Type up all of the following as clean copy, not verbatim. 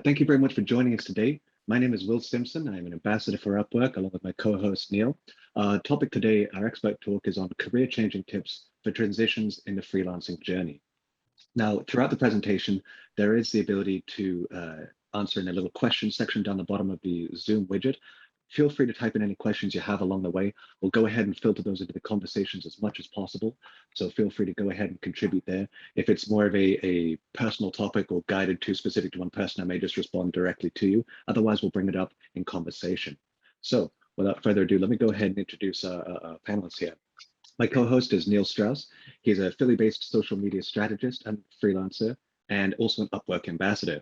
Thank you very much for joining us today. My name is Will Simpson. I'm an ambassador for Upwork along with my co-host Neal. Topic today, our expert talk is on career-changing tips for transitions in the freelancing journey. Now, throughout the presentation, there is the ability to answer in a little question section down the bottom of the Zoom widget. Feel free to type in any questions you have along the way. We'll go ahead and filter those into the conversations as much as possible. So feel free to go ahead and contribute there. If it's more of a personal topic or guided to specific to one person, I may just respond directly to you. Otherwise, we'll bring it up in conversation. So without further ado, let me go ahead and introduce our panelists here. My co-host is Neal Strauss. He's a Philly-based social media strategist and freelancer, and also an Upwork ambassador.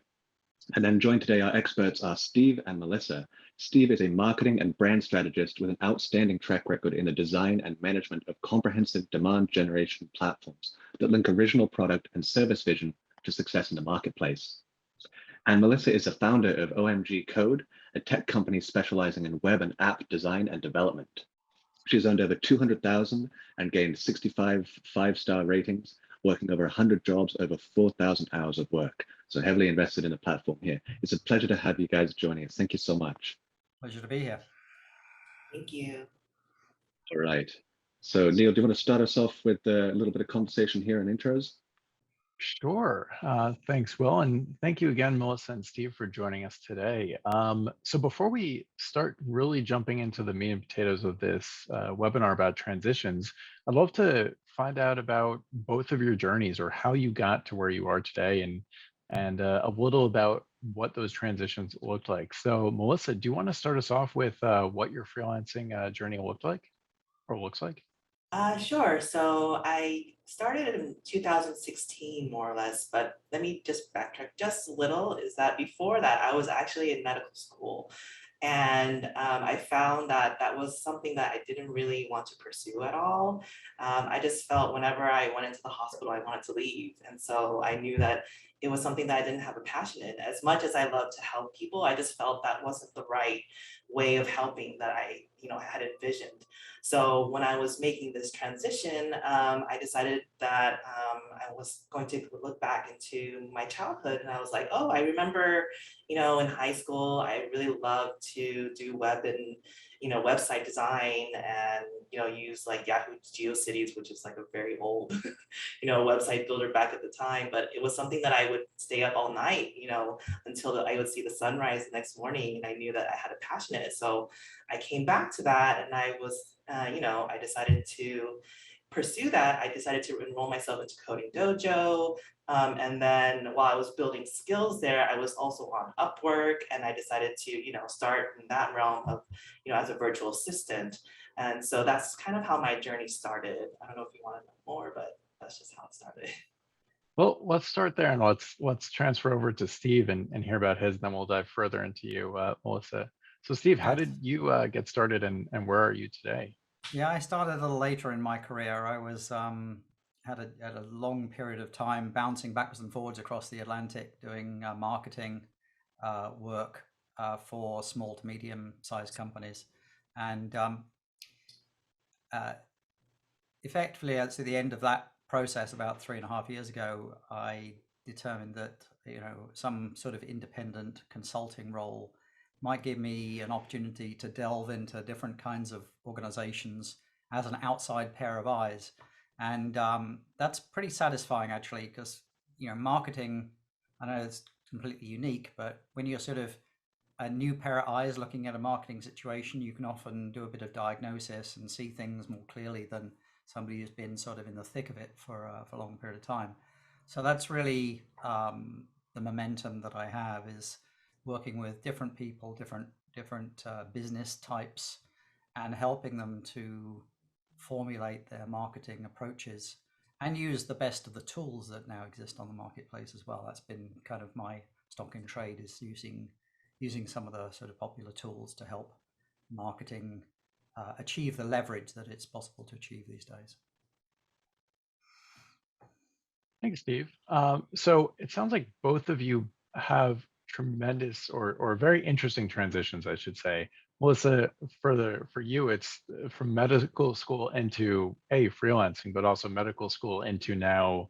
And then joined today, our experts are Steve and Melissa. Steve is a marketing and brand strategist with an outstanding track record in the design and management of comprehensive demand generation platforms that link original product and service vision to success in the marketplace. And Melissa is a founder of OMG Code, a tech company specializing in web and app design and development. She's earned over 200,000 and gained 65 five-star ratings, working over 100 jobs, over 4,000 hours of work. So heavily invested in the platform here. It's a pleasure to have you guys joining us. Thank you so much. Pleasure to be here. Thank you. All right. So Neal, do you want to start us off with a little bit of conversation here and intros? Sure. Thanks, Will. And thank you again, Melissa and Steve, for joining us today. So before we start really jumping into the meat and potatoes of this webinar about transitions, I'd love to find out about both of your journeys or how you got to where you are today and a little about what those transitions looked like. So Melissa, do you want to start us off with what your freelancing journey looked like or looks like? Sure. So I started in 2016, more or less, but let me just backtrack just a little, is that before that, I was actually in medical school. And I found that that was something that I didn't really want to pursue at all. I just felt whenever I went into the hospital, I wanted to leave. And so I knew that it was something that I didn't have a passion in. As much as I love to help people, I just felt that wasn't the right way of helping that I had envisioned. So when I was making this transition, I decided that I was going to look back into my childhood, and I was like, oh, I remember, in high school, I really loved to do web and, website design and, use like Yahoo GeoCities, which is like a very old, website builder back at the time. But it was something that I would stay up all night, until I would see the sunrise the next morning, and I knew that I had a passion in it. So I came back to that, and I was, I decided to pursue that. I decided to enroll myself into Coding Dojo. And then while I was building skills there, I was also on Upwork, and I decided to, start in that realm of, as a virtual assistant. And so that's kind of how my journey started. I don't know if you want to know more, but that's just how it started. Well, let's start there and let's transfer over to Steve and hear about his, then we'll dive further into you, Melissa. So Steve, how did you get started and where are you today? Yeah, I started a little later in my career. I was had a long period of time bouncing backwards and forwards across the Atlantic doing marketing work for small to medium-sized companies. And effectively, at the end of that process, about 3.5 years ago, I determined that some sort of independent consulting role might give me an opportunity to delve into different kinds of organizations as an outside pair of eyes. And that's pretty satisfying, actually, because marketing, I know it's completely unique, but when you're sort of a new pair of eyes looking at a marketing situation, you can often do a bit of diagnosis and see things more clearly than somebody who's been sort of in the thick of it for a long period of time. So that's really the momentum that I have, is working with different people, different business types, and helping them to formulate their marketing approaches and use the best of the tools that now exist on the marketplace as well. That's been kind of my stock in trade, is using some of the sort of popular tools to help marketing achieve the leverage that it's possible to achieve these days. Thanks, Steve. So it sounds like both of you have tremendous or very interesting transitions, I should say. Melissa, for you, it's from medical school into freelancing, but also medical school into now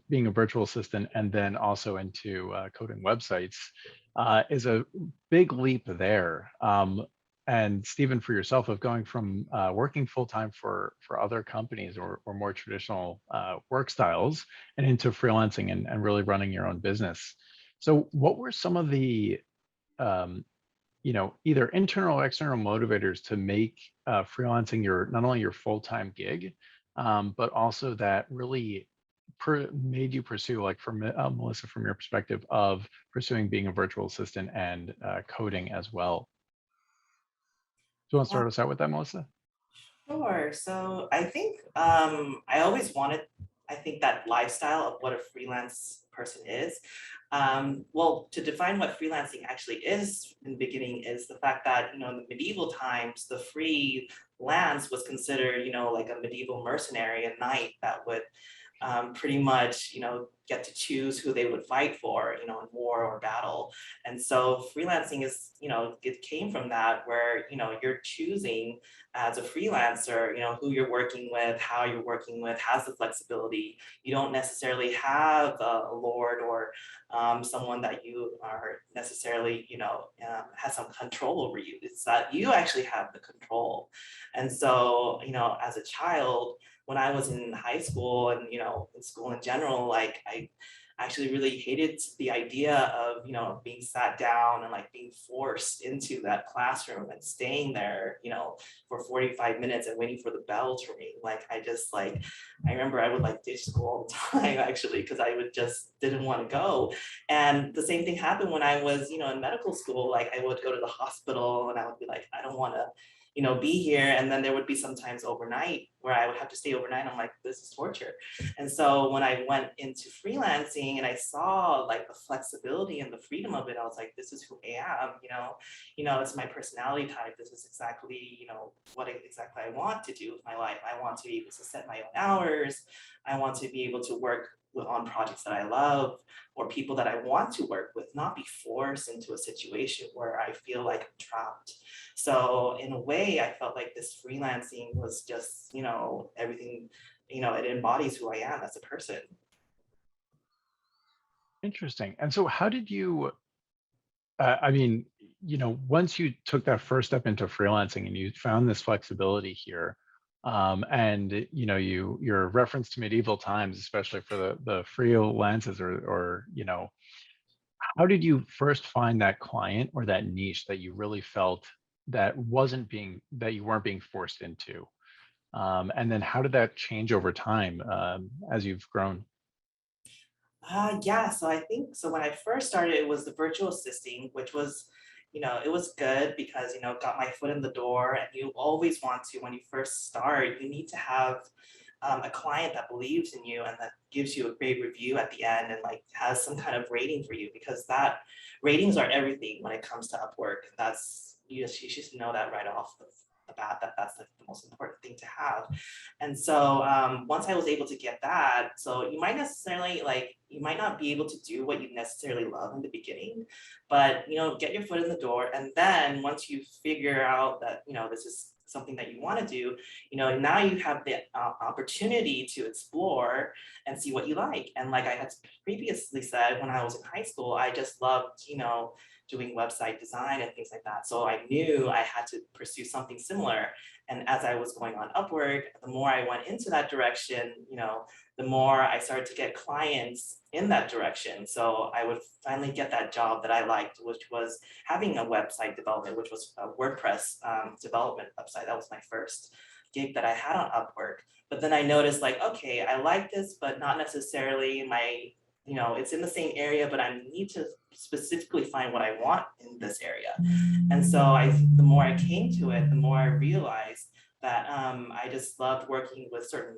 being a virtual assistant, and then also into coding websites. is a big leap there. And Stephen, for yourself, of going from working full time for other companies or more traditional work styles and into freelancing and really running your own business. So, what were some of the um, either internal or external motivators to make freelancing your not only your full-time gig, but also that really made you pursue, like from Melissa, from your perspective of pursuing being a virtual assistant and coding as well. Do you want to start us out with that, Melissa? Sure. So I think I always wanted, I think that lifestyle of what a freelance person is. Well, to define what freelancing actually is in the beginning is the fact that, in the medieval times, the freelance was considered, like a medieval mercenary, a knight that would pretty much, get to choose who they would fight for, in war or battle. And so freelancing is, it came from that where, you're choosing as a freelancer, who you're working with, how you're working with, has the flexibility. You don't necessarily have a lord or someone that you are necessarily, has some control over you. It's that you actually have the control. And so, as a child, when I was in high school and, in school in general, like I actually really hated the idea of, being sat down and like being forced into that classroom and staying there, for 45 minutes and waiting for the bell to ring. Like I remember I would like ditch school all the time actually, because I would just didn't want to go. And the same thing happened when I was, in medical school. Like I would go to the hospital and I would be like, I don't want to, be here. And then there would be sometimes overnight where I would have to stay overnight. I'm like, this is torture. And so when I went into freelancing and I saw like the flexibility and the freedom of it, I was like, this is who I am, it's my personality type. This is exactly, what exactly I want to do with my life. I want to be able to set my own hours. I want to be able to work on projects that I love or people that I want to work with, not be forced into a situation where I feel like I'm trapped. So in a way, I felt like this freelancing was just, everything, it embodies who I am as a person. Interesting. And so, how did you? I mean, once you took that first step into freelancing and you found this flexibility here, and your reference to medieval times, especially for the freelances, or how did you first find that client or that niche that you really felt that you weren't being forced into? And then how did that change over time as you've grown? Yeah, so I think so when I first started, it was the virtual assisting, which was, it was good because, got my foot in the door. And you always want to, when you first start, you need to have a client that believes in you and that gives you a great review at the end and like has some kind of rating for you, because that ratings are everything when it comes to Upwork. That's you should know that right off the bat, that that's like the most important thing to have. And so once I was able to get that, so you might necessarily like, you might not be able to do what you necessarily love in the beginning, but get your foot in the door. And then once you figure out that, this is something that you want to do, now you have the opportunity to explore and see what you like. And like I had previously said, when I was in high school, I just loved, doing website design and things like that. So I knew I had to pursue something similar. And as I was going on Upwork, the more I went into that direction, the more I started to get clients in that direction. So I would finally get that job that I liked, which was having a website development, which was a WordPress development website. That was my first gig that I had on Upwork. But then I noticed like, okay, I like this, but not necessarily my, it's in the same area, but I need to specifically find what I want in this area. And so the more I came to it, the more I realized that I just loved working with certain,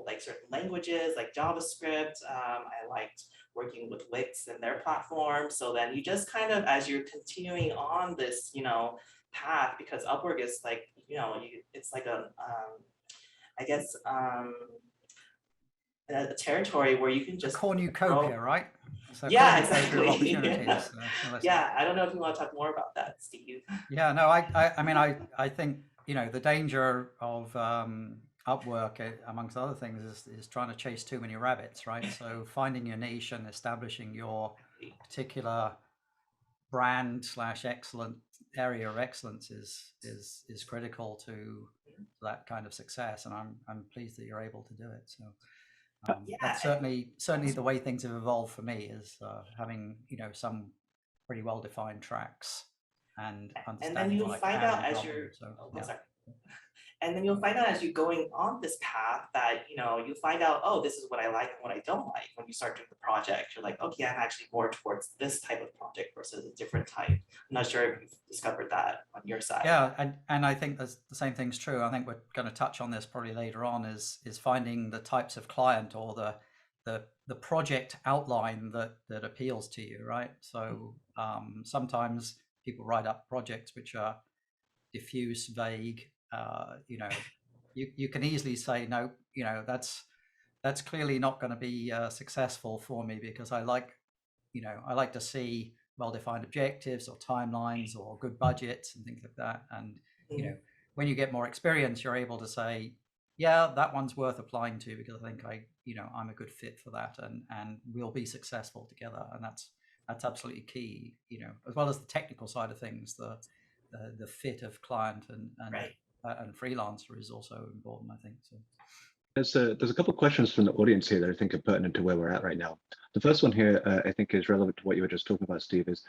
like certain languages like JavaScript. I liked working with Wix and their platform. So then you just kind of, as you're continuing on this, path, because Upwork is like, it's like I guess, a territory where you can just cornucopia, right? So yeah, cornucopia of exactly. opportunities. Yeah, I don't know if you want to talk more about that, Steve. Yeah, no, I mean, I think, the danger of Upwork, amongst other things, is trying to chase too many rabbits, right? So finding your niche and establishing your particular brand / excellent area of excellence is critical to that kind of success, and I'm pleased that you're able to do it. So Yeah, that's certainly the way things have evolved for me, is having some pretty well defined tracks and and then understanding you'll what I find can out and as can't do. you're So oh, yeah. sorry. And then you'll find out as you're going on this path that, you find out, oh, this is what I like and what I don't like. When you start doing the project, you're like, okay, I'm actually more towards this type of project versus a different type. I'm not sure if you've discovered that on your side. Yeah, and I think the same thing's true. I think we're going to touch on this probably later on, is finding the types of client or the project outline that appeals to you, right? So sometimes people write up projects which are diffuse, vague. You can easily say no. That's clearly not going to be successful for me, because I like to see well-defined objectives or timelines or good budgets and things like that. And when you get more experience, you're able to say, yeah, that one's worth applying to, because I think I'm a good fit for that, and we'll be successful together. And that's absolutely key. As well as the technical side of things, the fit of client Right. and freelancer is also important, I think. So. There's a couple of questions from the audience here that I think are pertinent to where we're at right now. The first one here, I think, is relevant to what you were just talking about, Steve, is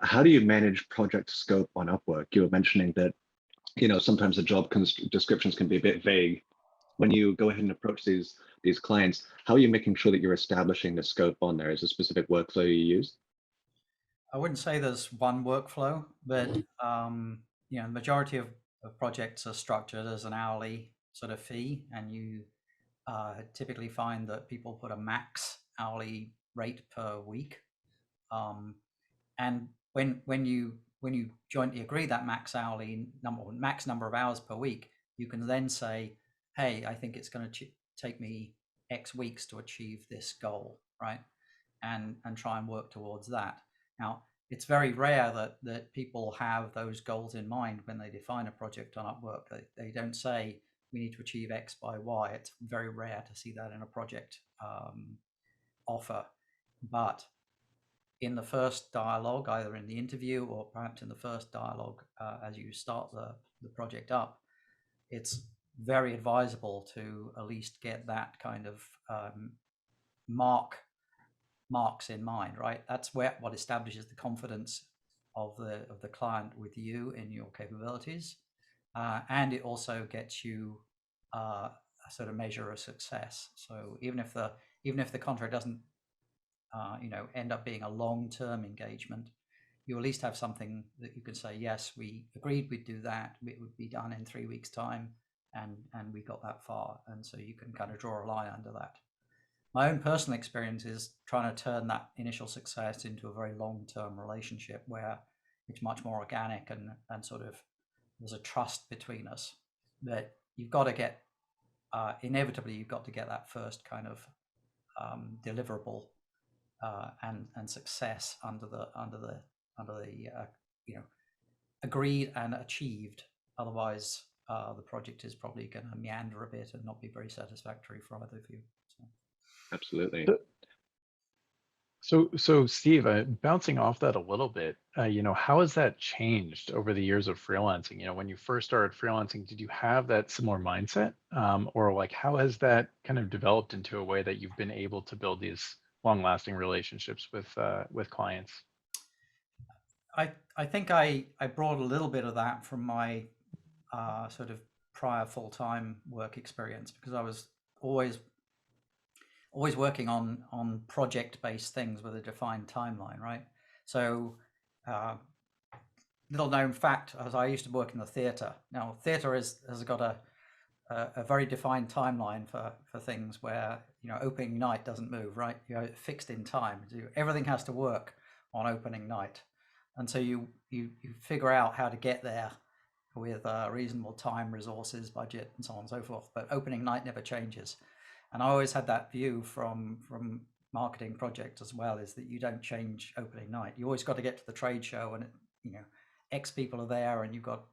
how do you manage project scope on Upwork? You were mentioning that, sometimes the job descriptions can be a bit vague. When you go ahead and approach these clients, how are you making sure that you're establishing the scope on there? Is there a specific workflow you use? I wouldn't say there's one workflow, but the majority of projects are structured as an hourly sort of fee, and you typically find that people put a max hourly rate per week. And when you jointly agree that max number of hours per week, you can then say, hey, I think it's going to take me X weeks to achieve this goal, right? And try and work towards that. Now, it's very rare that people have those goals in mind when they define a project on Upwork. They don't say we need to achieve X by Y. It's very rare to see that in a project offer. But in the first dialogue, either in the interview or perhaps in the first dialogue, as you start the project up, it's very advisable to at least get that kind of marks in mind, right? That's what establishes the confidence of the client with you in your capabilities, and it also gets you a sort of measure of success. So even if the contract doesn't end up being a long-term engagement, you at least have something that you can say, yes, we agreed we'd do that, it would be done in 3 weeks time, and we got that far. And so you can kind of draw a line under that. My own personal experience is trying to turn that initial success into a very long-term relationship where it's much more organic and sort of there's a trust between us. That you've got to get inevitably you've got to get that first kind of deliverable and success under the agreed and achieved. Otherwise, the project is probably going to meander a bit and not be very satisfactory for either of you. So. Absolutely. So Steve, bouncing off that a little bit, how has that changed over the years of freelancing? When you first started freelancing, did you have that similar mindset, or like how has that kind of developed into a way that you've been able to build these long-lasting relationships with clients? I think I brought a little bit of that from my sort of prior full-time work experience, because I was always working on project-based things with a defined timeline, right? So little known fact, as I used to work in the theatre. Now, theatre has got a very defined timeline for things where opening night doesn't move, right? You're fixed in time. Everything has to work on opening night, and so you figure out how to get there with reasonable time, resources, budget, and so on and so forth. But opening night never changes. And I always had that view from marketing projects as well, is that you don't change opening night. You always got to get to the trade show, and X people are there, and you've got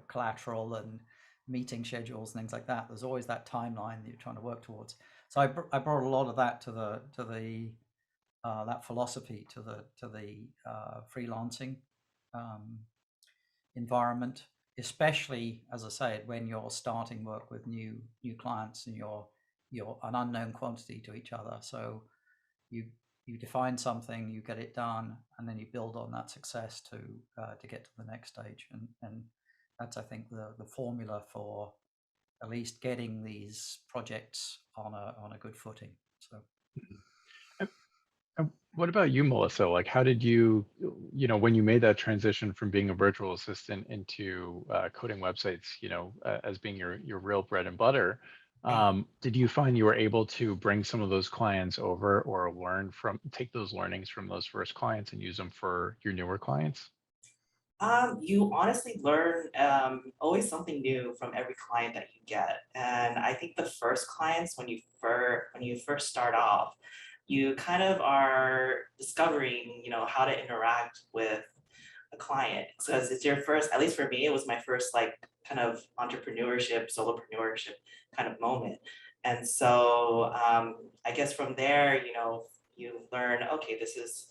collateral and meeting schedules and things like that. There's always that timeline that you're trying to work towards. So I brought a lot of that to the that philosophy to the freelancing um, environment, especially, as I said, when you're starting work with new clients and you're an unknown quantity to each other. So you define something, you get it done, and then you build on that success to get to the next stage. And that's, I think, the formula for at least getting these projects on a good footing. So. And what about you, Melissa? Like, how did you, when you made that transition from being a virtual assistant into coding websites, as being your real bread and butter, did you find you were able to bring some of those clients over or take those learnings from those first clients and use them for your newer clients? You honestly learn always something new from every client that you get. And I think the first clients, when you first start off, you kind of are discovering, how to interact with a client. Because it's your first, at least for me, it was my first like kind of entrepreneurship, solopreneurship kind of moment. And so I guess from there, you learn, okay, this is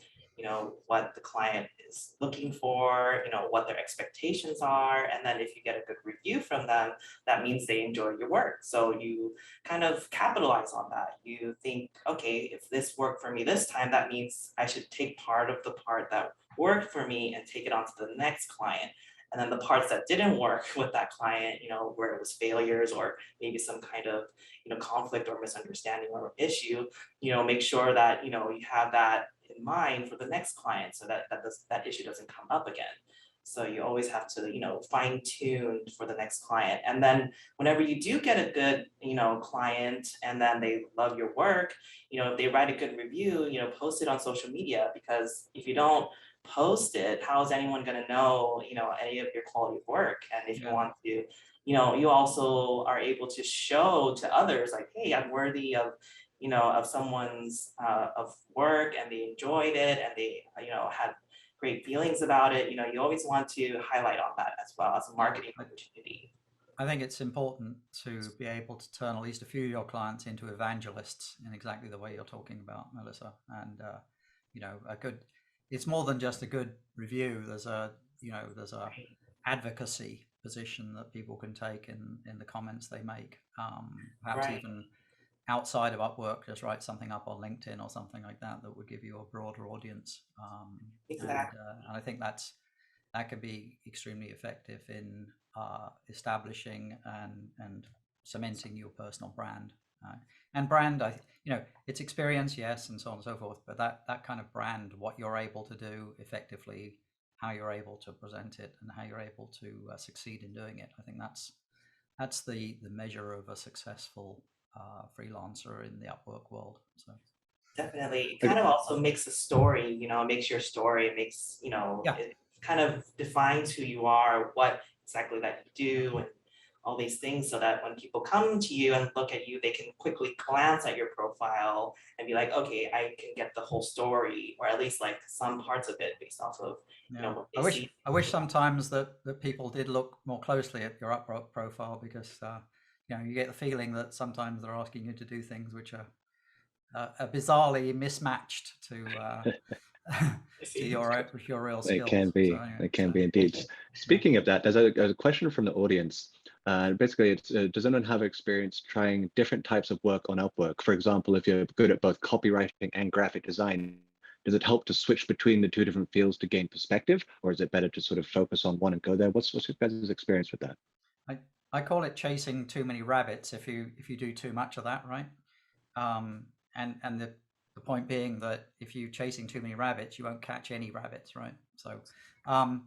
what the client is looking for, what their expectations are. And then if you get a good review from them, that means they enjoy your work. So you kind of capitalize on that. You think, okay, if this worked for me this time, that means I should take part of the part that worked for me and take it on to the next client. And then the parts that didn't work with that client, where it was failures or maybe some kind of, conflict or misunderstanding or issue, make sure that, you have that in mind for the next client so that issue doesn't come up again. So you always have to, fine tune for the next client. And then whenever you do get a good, client and then they love your work, if they write a good review, post it on social media, because if you don't post it, how is anyone going to know, any of your quality of work? And if you want to, you also are able to show to others like, hey, I'm worthy of of someone's of work, and they enjoyed it and they had great feelings about it. You always want to highlight on that as well as a marketing opportunity. I think it's important to be able to turn at least a few of your clients into evangelists in exactly the way you're talking about, Melissa. And it's more than just a good review. There's a advocacy position that people can take in the comments they make. Perhaps even outside of Upwork, just write something up on LinkedIn or something like that would give you a broader audience. Exactly. And I think that can be extremely effective in establishing and cementing your personal brand. And brand, it's experience, yes, and so on and so forth. But that kind of brand, what you're able to do effectively, how you're able to present it, and how you're able to succeed in doing it. I think that's the measure of a successful freelancer in the Upwork world. So definitely, it kind of also makes a story. It makes your story. It makes it kind of defines who you are, what exactly that you do, and all these things, so that when people come to you and look at you, they can quickly glance at your profile and be like, okay, I can get the whole story, or at least like some parts of it based off of what they see. I wish sometimes that people did look more closely at your Upwork profile, because you get the feeling that sometimes they're asking you to do things which are bizarrely mismatched to to your real skills. It can be. So anyway, it can be indeed. Speaking of that, there's a question from the audience. Basically, it's does anyone have experience trying different types of work on Upwork? For example, if you're good at both copywriting and graphic design, does it help to switch between the two different fields to gain perspective, or is it better to sort of focus on one and go there? What's your guys' experience with that? I call it chasing too many rabbits if you do too much of that, right? And the point being that if you're chasing too many rabbits, you won't catch any rabbits, right? So I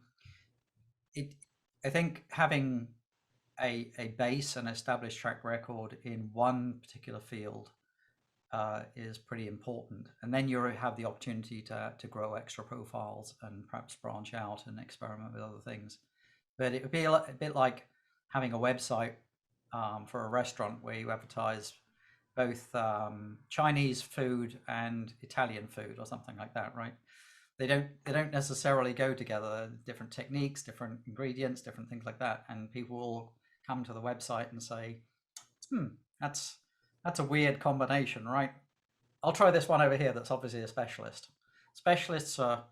think having a base and established track record in one particular field is pretty important, and then you have the opportunity to grow extra profiles and perhaps branch out and experiment with other things. But it would be a bit like having a website for a restaurant where you advertise both Chinese food and Italian food or something like that, right? They don't necessarily go together. Different techniques, different ingredients, different things like that, and people will come to the website and say, that's a weird combination, right? I'll try this one over here. That's obviously a specialist. Specialists are,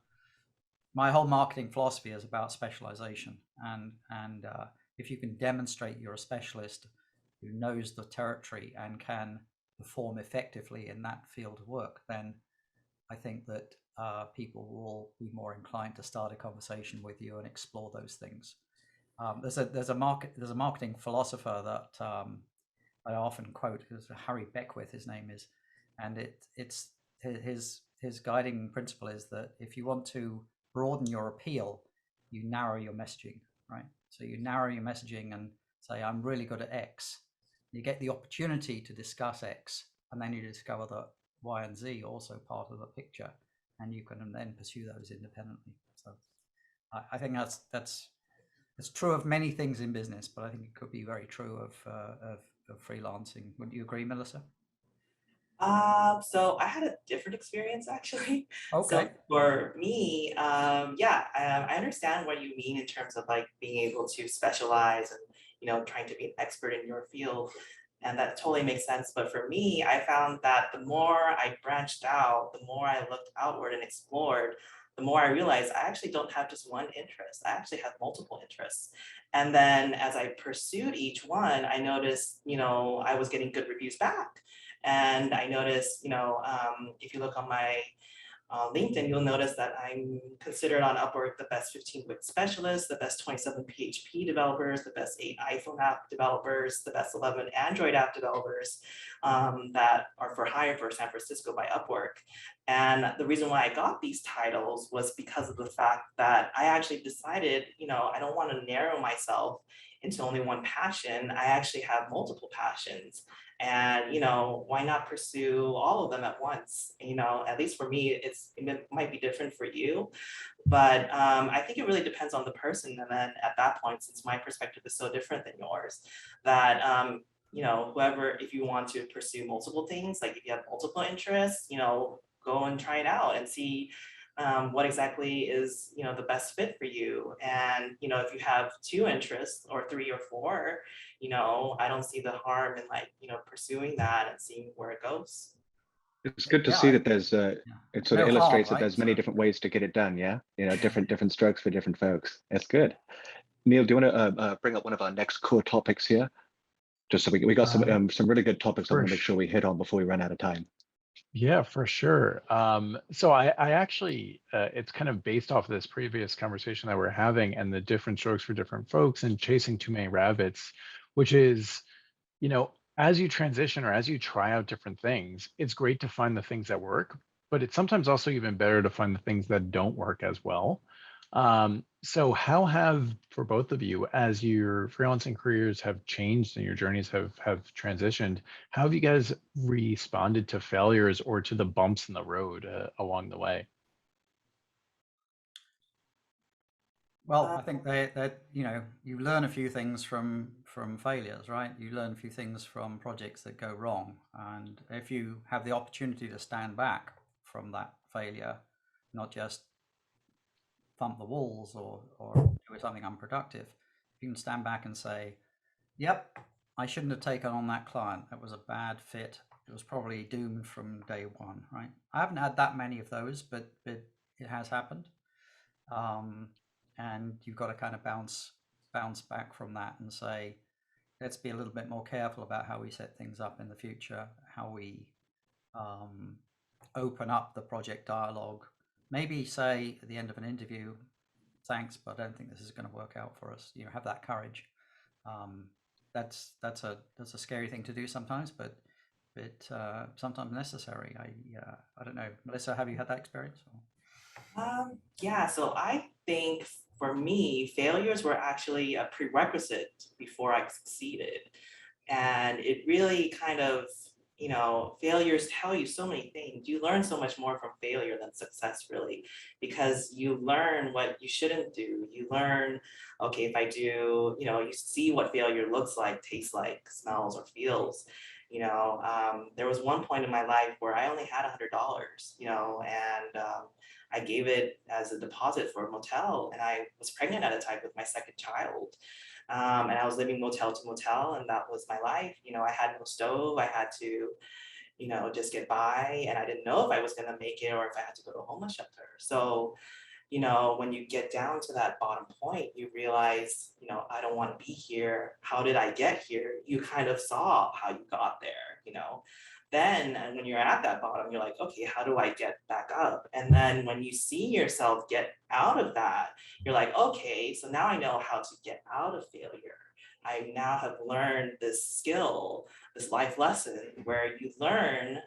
my whole marketing philosophy is about specialization, and if you can demonstrate you're a specialist who knows the territory and can perform effectively in that field of work, then I think that people will be more inclined to start a conversation with you and explore those things. There's a marketing philosopher that I often quote, is Harry Beckwith, his name is, and it's his guiding principle is that if you want to broaden your appeal, you narrow your messaging, right? So you narrow your messaging and say, I'm really good at X. You get the opportunity to discuss X, and then you discover that Y and Z are also part of the picture, and you can then pursue those independently. So I think that's true of many things in business, but I think it could be very true of freelancing. Wouldn't you agree, Melissa? So I had a different experience actually. So Okay. for me, yeah, I understand what you mean in terms of like being able to specialize and, you know, trying to be an expert in your field. And that totally makes sense. But for me, I found that the more I branched out, the more I looked outward and explored, the more I realized I actually don't have just one interest. I actually have multiple interests. And then as I pursued each one, I noticed, you know, I was getting good reviews back. And I noticed, you know, if you look on my LinkedIn, you'll notice that I'm considered on Upwork the best 15 Wix specialists, the best 27 PHP developers, the best 8 iPhone app developers, the best 11 Android app developers that are for hire for San Francisco by Upwork. And the reason why I got these titles was because of the fact that I actually decided, you know, I don't want to narrow myself into only one passion. I actually have multiple passions. And, you know, why not pursue all of them at once? You know, at least for me, it might be different for you, but I think it really depends on the person. And then at that point, since my perspective is so different than yours, that you know, whoever, if you want to pursue multiple things, like if you have multiple interests, you know, go and try it out and see what exactly is, you know, the best fit for you. And, you know, if you have 2 interests or 3 or 4, you know, I don't see the harm in like, you know, pursuing that and seeing where it goes. It's good to Yeah, see that there's yeah. it sort of No harm, illustrates that right? there's many So different ways to get it done. Yeah, you know, different strokes for different folks. That's good. Neil, do you want to bring up one of our next core topics here? Just so we got some really good topics I want to make sure we hit on before we run out of time. Yeah, for sure. So I actually, it's kind of based off of this previous conversation that we're having and the different strokes for different folks and chasing too many rabbits, which is, you know, as you transition or as you try out different things, it's great to find the things that work, but it's sometimes also even better to find the things that don't work as well. So how have, for both of you, as your freelancing careers have changed and your journeys have transitioned, how have you guys responded to failures or to the bumps in the road along the way? well, I think that you know, you learn a few things from failures, right? You learn a few things from projects that go wrong, and if you have the opportunity to stand back from that failure, not just thump the walls or do something unproductive, you can stand back and say, yep, I shouldn't have taken on that client. That was a bad fit. It was probably doomed from day one, right? I haven't had that many of those, but it has happened. Um, and you've got to kind of bounce back from that and say, let's be a little bit more careful about how we set things up in the future, how we um, open up the project dialogue. Maybe say at the end of an interview, thanks, but I don't think this is going to work out for us. You know, have that courage. Um, that's a scary thing to do sometimes, but sometimes necessary. I don't know, Melissa, have you had that experience? Yeah, so I think for me, failures were actually a prerequisite before I succeeded. And it really kind of, you know, failures tell you so many things. You learn so much more from failure than success, really, because you learn what you shouldn't do. You learn, okay, if I do, you know, you see what failure looks like, tastes like, smells, or feels. You know, there was one point in my life where I only had $100, you know, and I gave it as a deposit for a motel, and I was pregnant at the time with my second child. And I was living motel to motel, and that was my life. You know, I had no stove. I had to, just get by. And I didn't know if I was going to make it or if I had to go to a homeless shelter. So, when you get down to that bottom point, you realize, I don't want to be here. How did I get here? You kind of saw how you got there. Then, and when you're at that bottom, you're like, okay, how do I get back up? And then when you see yourself get out of that, you're like, okay, so now I know how to get out of failure. I now have learned this skill, this life lesson where you learn,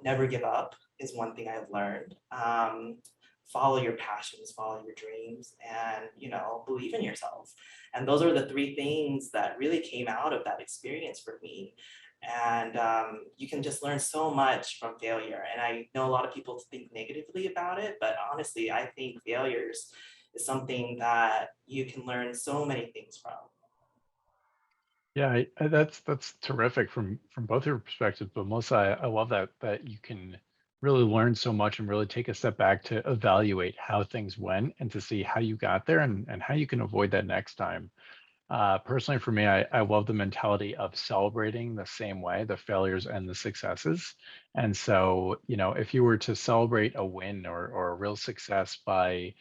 never give up is one thing I've learned. Follow your passions, follow your dreams, and believe in yourself. And those are the three things that really came out of that experience for me. And you can just learn so much from failure. And I know a lot of people think negatively about it, but honestly, I think failures is something that you can learn so many things from. Yeah, that's terrific from both your perspectives. But Melissa, I love that you can really learn so much and really take a step back to evaluate how things went and to see how you got there and how you can avoid that next time. Personally, for me, I love the mentality of celebrating the same way, the failures and the successes. And so, if you were to celebrate a win or a real success by,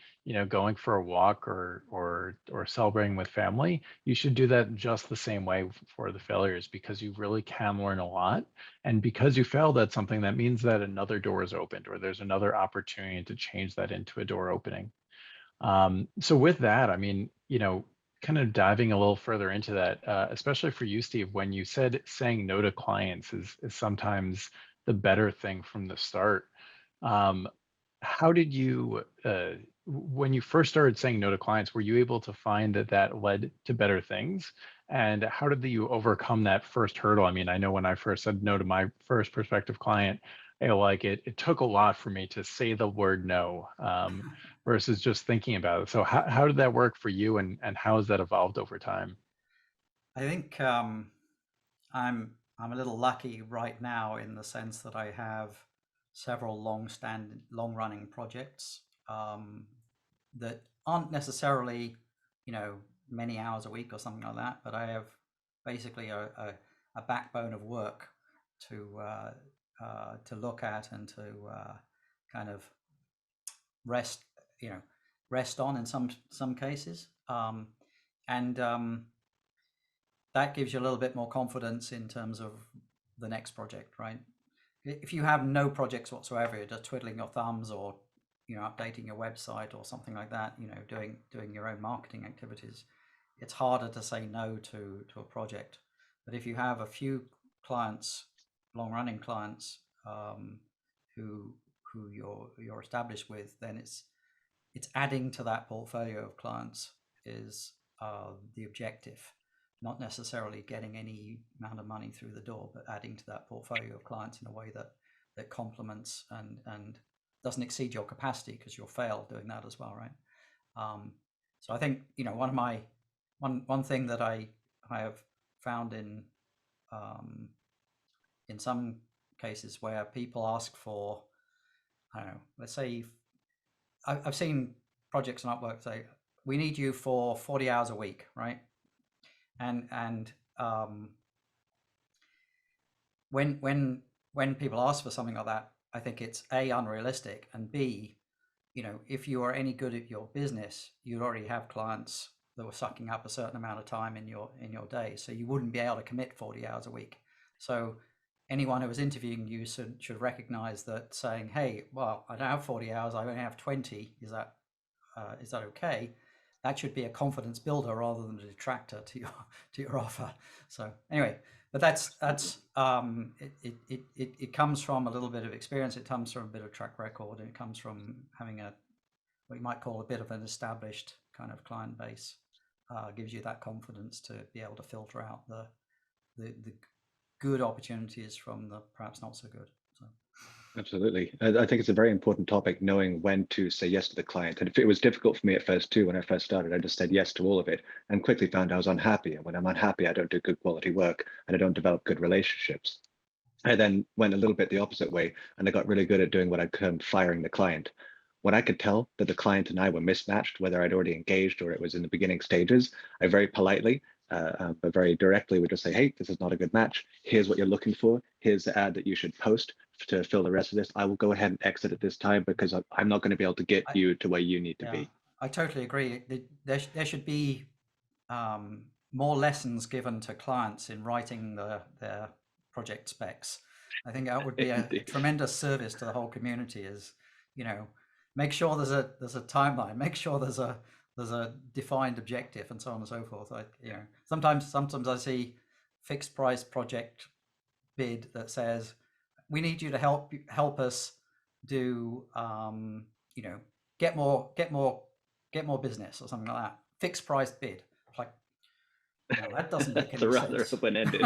going for a walk or celebrating with family, you should do that just the same way for the failures because you really can learn a lot. And because you failed at something, that means that another door is opened or there's another opportunity to change that into a door opening. So with that, I mean, kind of diving a little further into that, especially for you, Steve, when you said saying no to clients is sometimes the better thing from the start. How did you, when you first started saying no to clients, were you able to find that led to better things? And how did you overcome that first hurdle? I mean, I know when I first said no to my first prospective client, it took a lot for me to say the word no versus just thinking about it. So how did that work for you and how has that evolved over time? I think I'm a little lucky right now in the sense that I have several long-running projects that aren't necessarily, many hours a week or something like that, but I have basically a backbone of work to look at and to kind of rest on in some cases, and that gives you a little bit more confidence in terms of the next project, right? If you have no projects whatsoever, you're just twiddling your thumbs or updating your website or something like that, doing your own marketing activities, it's harder to say no to a project. But if you have a few clients, long-running clients, who you're established with, then it's adding to that portfolio of clients is the objective, not necessarily getting any amount of money through the door, but adding to that portfolio of clients in a way that complements and doesn't exceed your capacity, because you'll fail doing that as well, right? So I think one thing that I have found in some cases where people ask for, I don't know, let's say I've seen projects on Upwork say, we need you for 40 hours a week, right? And when people ask for something like that, I think it's A, unrealistic, and B, if you are any good at your business, you'd already have clients that were sucking up a certain amount of time in your day, so you wouldn't be able to commit 40 hours a week. So anyone who was interviewing you should recognize that, saying, hey, well, I don't have 40 hours, I only have 20, is that okay? That should be a confidence builder rather than a detractor to your offer. So anyway, but that's it comes from a little bit of experience, it comes from a bit of track record, and it comes from having what you might call a bit of an established kind of client base. Gives you that confidence to be able to filter out the good opportunities from the perhaps not so good. So. Absolutely. I think it's a very important topic, knowing when to say yes to the client. And if it was difficult for me at first too, when I first started, I just said yes to all of it and quickly found I was unhappy. And when I'm unhappy, I don't do good quality work and I don't develop good relationships. I then went a little bit the opposite way and I got really good at doing what I termed firing the client. When I could tell that the client and I were mismatched, whether I'd already engaged or it was in the beginning stages, I very politely but very directly would just say, hey, this is not a good match. Here's what you're looking for. Here's the ad that you should post to fill the rest of this. I will go ahead and exit at this time because I'm not going to be able to get you to where you need to be. I totally agree. There should be more lessons given to clients in writing their project specs. I think that would be a tremendous service to the whole community. Is, make sure there's a timeline, make sure there's a defined objective, and so on and so forth. Sometimes I see fixed price project bid that says we need you to help us do get more business or something like that. Fixed price bid. Like, that doesn't make any sense. Rather open-ended.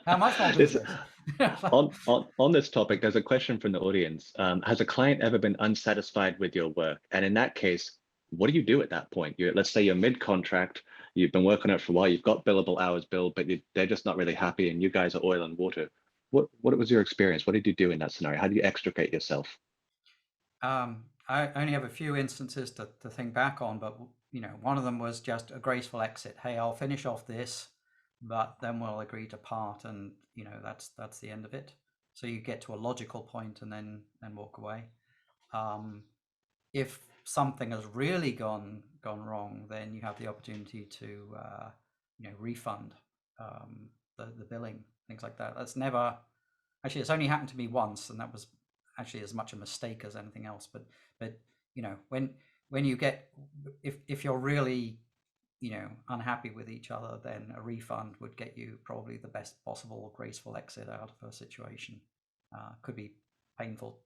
How much more business? on this topic, there's a question from the audience. Has a client ever been unsatisfied with your work? And in that case, what do you do at that point? Let's say you're mid-contract, you've been working on it for a while, you've got billable hours billed, but they're just not really happy, and you guys are oil and water. What was your experience? What did you do in that scenario? How do you extricate yourself? I only have a few instances to think back on, but one of them was just a graceful exit. Hey, I'll finish off this, but then we'll agree to part, and that's the end of it. So you get to a logical point and then walk away. If something has really gone wrong, then you have the opportunity to refund the billing, things like that. That's never actually, it's only happened to me once, and that was actually as much a mistake as anything else. But when you get, if you're really unhappy with each other, then a refund would get you probably the best possible graceful exit out of a situation. Could be painful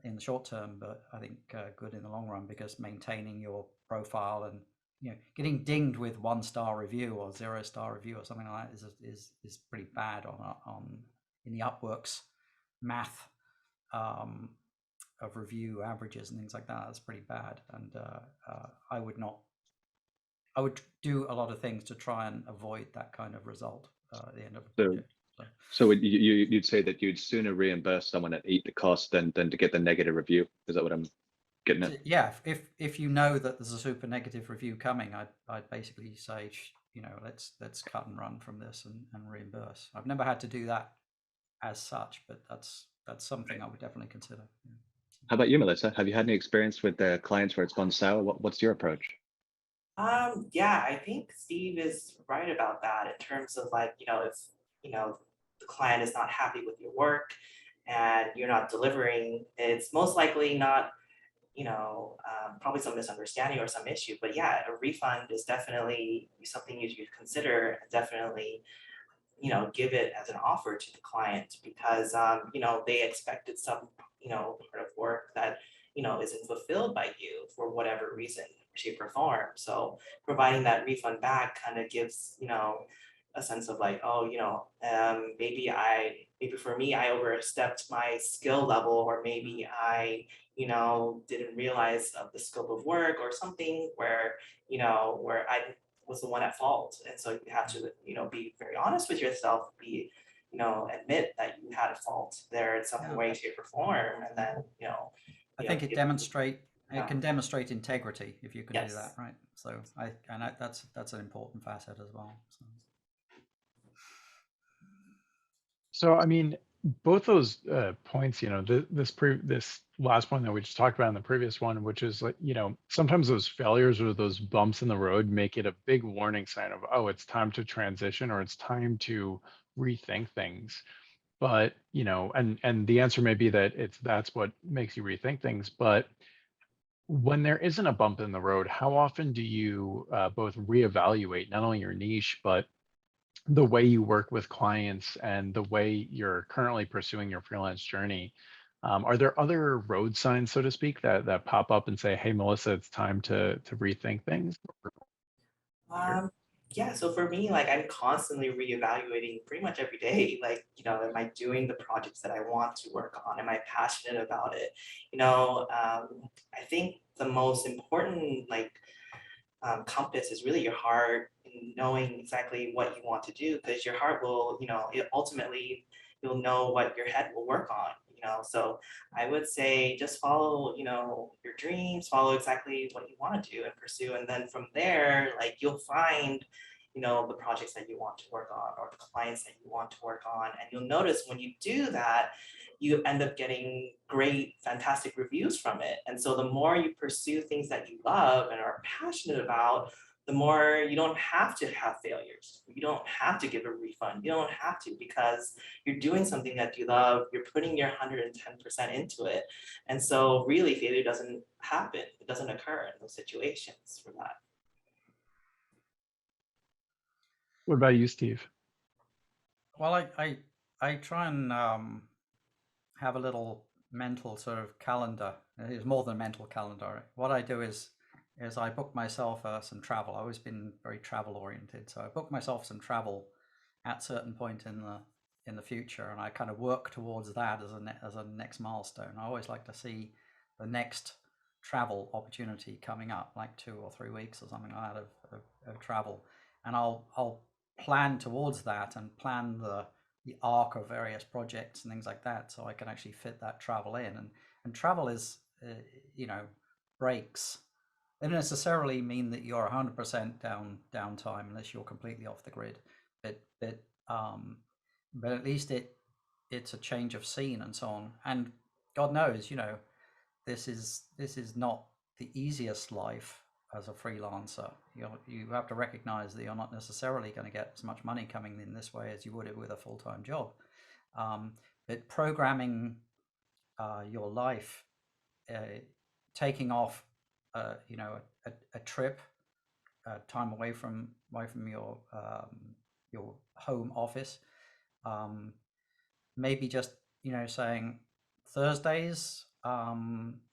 in the short term, but I think good in the long run, because maintaining your profile and getting dinged with 1-star review or 0-star review or something like that is pretty bad on in the Upwork's math of review averages and things like that. That's pretty bad, and I would do a lot of things to try and avoid that kind of result at the end of the project. So you'd say that you'd sooner reimburse someone and eat the cost than to get the negative review? Is that what I'm getting at? Yeah, if you know that there's a super negative review coming, I'd basically say, let's cut and run from this and reimburse. I've never had to do that as such, but that's something I would definitely consider. Yeah. How about you, Melissa? Have you had any experience with the clients where it's gone sour? What's your approach? Yeah, I think Steve is right about that in terms of if the client is not happy with your work and you're not delivering, it's most likely not, probably some misunderstanding or some issue. But yeah, a refund is definitely something you should consider, and definitely give it as an offer to the client, because they expected some part of work that isn't fulfilled by you for whatever reason, shape, or form. So providing that refund back kind of gives a sense of maybe for me I overstepped my skill level, or maybe I didn't realize of the scope of work or something where I was the one at fault. And so you have to be very honest with yourself, admit that you had a fault there in some way, shape, or form, and then I think it can demonstrate integrity if you can do that, right? So that's an important facet as well. So I mean, both those points, this last point that we just talked about in the previous one, which is sometimes those failures or those bumps in the road make it a big warning sign of, oh, it's time to transition, or it's time to rethink things. But and the answer may be that that's what makes you rethink things. But when there isn't a bump in the road, how often do you both reevaluate not only your niche, but the way you work with clients and the way you're currently pursuing your freelance journey? Are there other road signs, so to speak, that pop up and say, hey, Melissa, it's time to rethink things? Yeah, so for me, I'm constantly reevaluating pretty much every day. Am I doing the projects that I want to work on? Am I passionate about it? I think the most important compass is really your heart, and knowing exactly what you want to do, because your heart will, ultimately you'll know what your head will work on. So I would say just follow, your dreams, follow exactly what you want to do and pursue, and then from there, you'll find the projects that you want to work on or the clients that you want to work on. And you'll notice when you do that, you end up getting great, fantastic reviews from it. And so the more you pursue things that you love and are passionate about, the more you don't have to have failures. You don't have to give a refund. You don't have to, because you're doing something that you love. You're putting your 110% into it. And so really failure doesn't happen. It doesn't occur in those situations for that. What about you, Steve? Well, I try and have a little mental sort of calendar. It's more than a mental calendar. What I do is I book myself some travel. I've always been very travel oriented, so I book myself some travel at certain point in the future, and I kind of work towards that as a next milestone. I always like to see the next travel opportunity coming up, like 2 or 3 weeks or something like that of travel, and I'll plan towards that and plan the arc of various projects and things like that, so I can actually fit that travel in. And travel is breaks. They don't necessarily mean that you're 100% downtime unless you're completely off the grid, but at least it's a change of scene and so on. And God knows, this is not the easiest life as a freelancer. You have to recognize that you're not necessarily going to get as much money coming in this way as you would with a full-time job. But programming your life, taking off, a trip, time away from your home office, maybe just saying Thursdays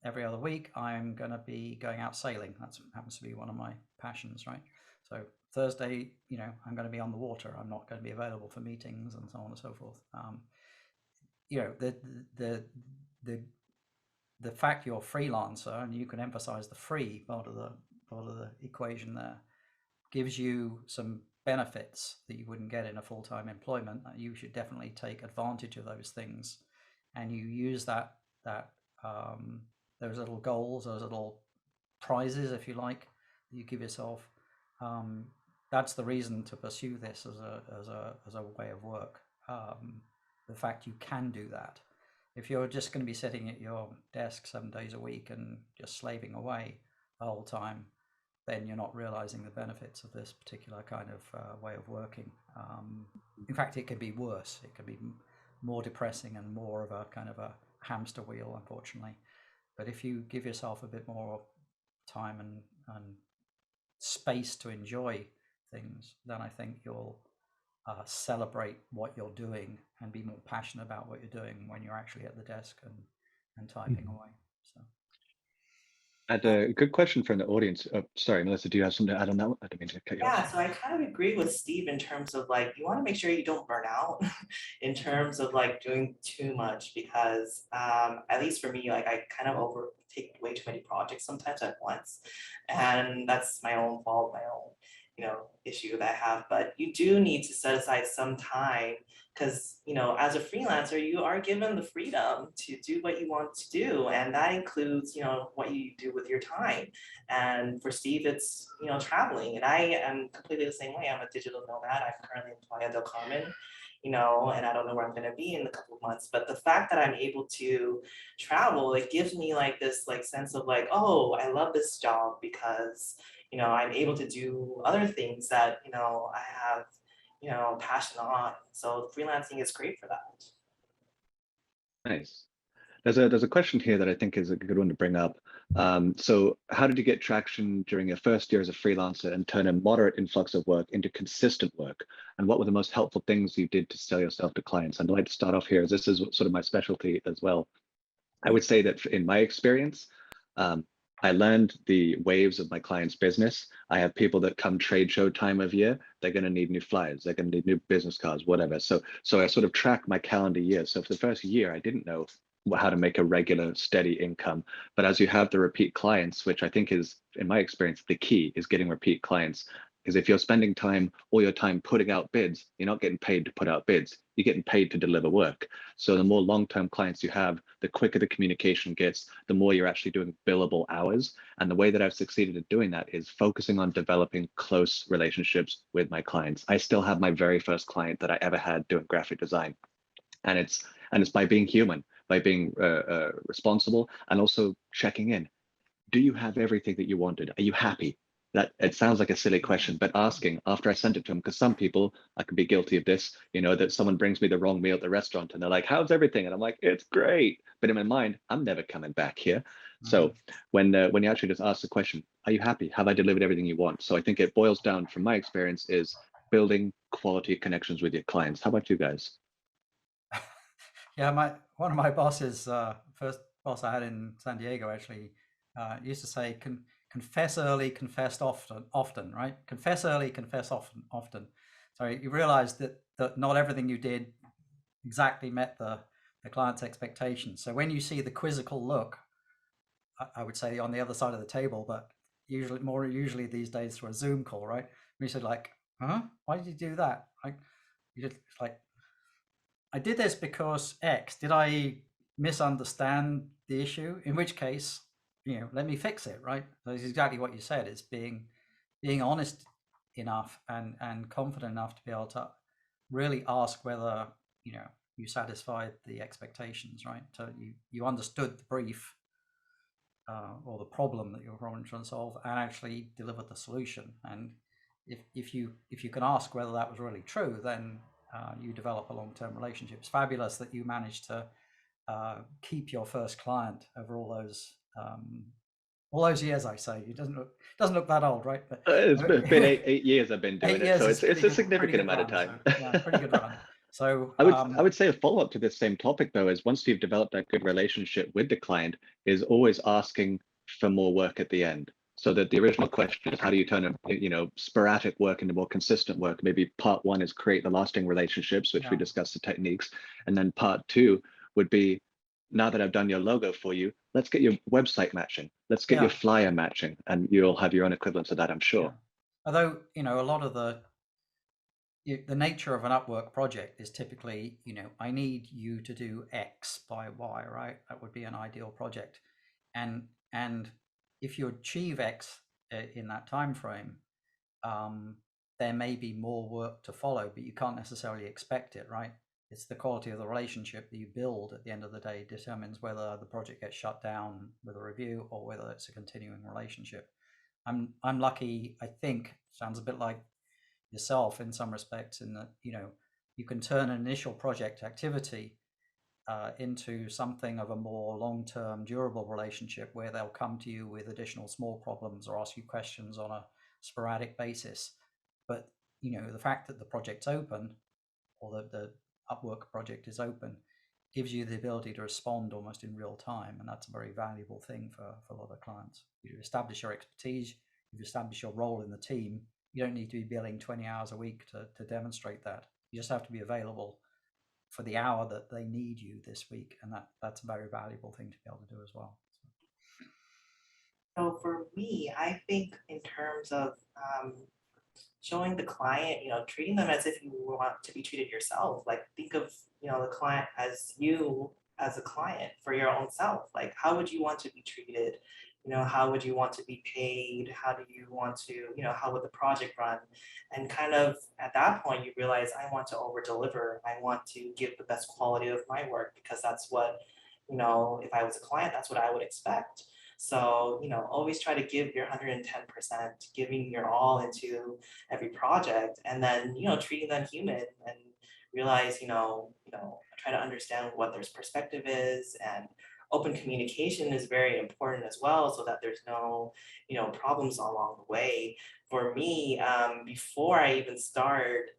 every other week I'm going to be going out sailing. That happens to be one of my passions, right? So Thursday, I'm going to be on the water. I'm not going to be available for meetings and so on and so forth. The fact you're a freelancer, and you can emphasize the free part of the equation there, gives you some benefits that you wouldn't get in a full-time employment. You should definitely take advantage of those things, and you use that those little goals, those little prizes, if you like, that you give yourself. That's the reason to pursue this as a way of work. The fact you can do that. If you're just going to be sitting at your desk 7 days a week and just slaving away the whole time, then you're not realizing the benefits of this particular kind of way of working. In fact, it can be worse. It can be more depressing and more of a kind of a hamster wheel, unfortunately. But if you give yourself a bit more time and space to enjoy things, then I think you'll celebrate what you're doing and be more passionate about what you're doing when you're actually at the desk and typing away. So, I had a good question from the audience. Sorry, Melissa, do you have something to add on that one? I didn't mean to cut you off. Yeah, so I kind of agree with Steve in terms of like, you want to make sure you don't burn out in terms of like doing too much, because at least for me, like I kind of take way too many projects sometimes at once. And that's my own fault, my own issue that I have. But you do need to set aside some time, because as a freelancer, you are given the freedom to do what you want to do, and that includes what you do with your time. And for Steve, it's traveling, and I am completely the same way. I'm a digital nomad. I'm currently employed at Common, and I don't know where I'm going to be in a couple of months. But the fact that I'm able to travel, it gives me like this like sense of like, oh, I love this job because I'm able to do other things that I have passion on. So freelancing is great for that. Nice. There's a question here that I think is a good one to bring up. So how did you get traction during your first year as a freelancer and turn a moderate influx of work into consistent work? And what were the most helpful things you did to sell yourself to clients? I'd like to start off here, as this is sort of my specialty as well. I would say that in my experience, I learned the waves of my client's business. I have people that come trade show time of year, they're going to need new flyers, they're going to need new business cards, whatever. So I sort of track my calendar year. So for the first year, I didn't know how to make a regular steady income. But as you have the repeat clients, which I think is, in my experience, the key is getting repeat clients, Because if you're spending all your time putting out bids, you're not getting paid to put out bids. You're getting paid to deliver work. So the more long-term clients you have, the quicker the communication gets, the more you're actually doing billable hours. And the way that I've succeeded at doing that is focusing on developing close relationships with my clients. I still have my very first client that I ever had doing graphic design. And it's by being human, by being responsible, and also checking in. Do you have everything that you wanted? Are you happy? That it sounds like a silly question, but asking after I sent it to them, because some people, I can be guilty of this, that someone brings me the wrong meal at the restaurant and they're like, how's everything? And I'm like, it's great. But in my mind, I'm never coming back here. So when you actually just ask the question, are you happy? Have I delivered everything you want? So I think it boils down, from my experience, is building quality connections with your clients. How about you guys? Yeah, one of my bosses, first boss I had in San Diego, actually used to say, confess early, confess often, right? Confess early, confess often. So you realize that not everything you did exactly met the client's expectations. So when you see the quizzical look, I would say on the other side of the table, but usually these days through a Zoom call, right? We said like, huh? Why did you do that? Like, you just like, I did this because X. Did I misunderstand the issue? In which case, let me fix it, right? So it's exactly what you said. It's being honest enough and confident enough to be able to really ask whether you satisfied the expectations, right? So you understood the brief or the problem that you're trying to solve, and actually delivered the solution. And if you can ask whether that was really true, then you develop a long-term relationship. It's fabulous that you managed to keep your first client over all those years. I say it doesn't look that old, right? But it's been 8 years I've been doing it, so it's a significant amount of time. So, yeah, pretty good run. So I would say a follow-up to this same topic, though, is once you've developed that good relationship with the client, is always asking for more work at the end. So that the original question is, how do you turn sporadic work into more consistent work? Maybe part one is create the lasting relationships, which we discussed the techniques, and then part two would be, now that I've done your logo for you, let's get your website matching. Let's get your flyer matching, and you'll have your own equivalent of that, I'm sure. Although a lot of the nature of an Upwork project is typically, I need you to do X by Y, right? That would be an ideal project, and if you achieve X in that time frame, there may be more work to follow, but you can't necessarily expect it, right? It's the quality of the relationship that you build at the end of the day determines whether the project gets shut down with a review or whether it's a continuing relationship. I'm lucky, I think, sounds a bit like yourself in some respects, in that you can turn an initial project activity into something of a more long-term durable relationship, where they'll come to you with additional small problems or ask you questions on a sporadic basis. But the fact that the project's open, or the Upwork project is open, gives you the ability to respond almost in real time, and that's a very valuable thing for a lot of clients. You establish your expertise, you've established your role in the team. You don't need to be billing 20 hours a week to demonstrate that. You just have to be available for the hour that they need you this week, and that's a very valuable thing to be able to do as well. So for me, I think in terms of showing the client, treating them as if you want to be treated yourself. Like, think of, the client as you as a client for your own self. Like, how would you want to be treated? How would you want to be paid? How do you want to, how would the project run? And kind of at that point, you realize, I want to over deliver. I want to give the best quality of my work, because that's what, if I was a client, that's what I would expect. So, always try to give your 110%, giving your all into every project, and then, treating them human, and realize, try to understand what their perspective is, and open communication is very important as well, so that there's no, problems along the way. For me, before I even start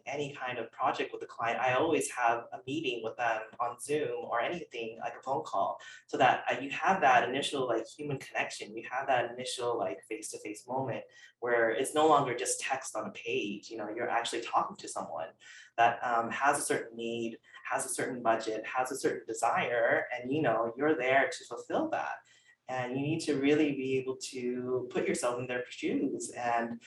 any kind of project with a client, I always have a meeting with them on Zoom or anything like a phone call, so that you have that initial like human connection. You have that initial like face-to-face moment where it's no longer just text on a page. You're actually talking to someone that has a certain need, has a certain budget, has a certain desire, and you're there to fulfill that. And you need to really be able to put yourself in their shoes and,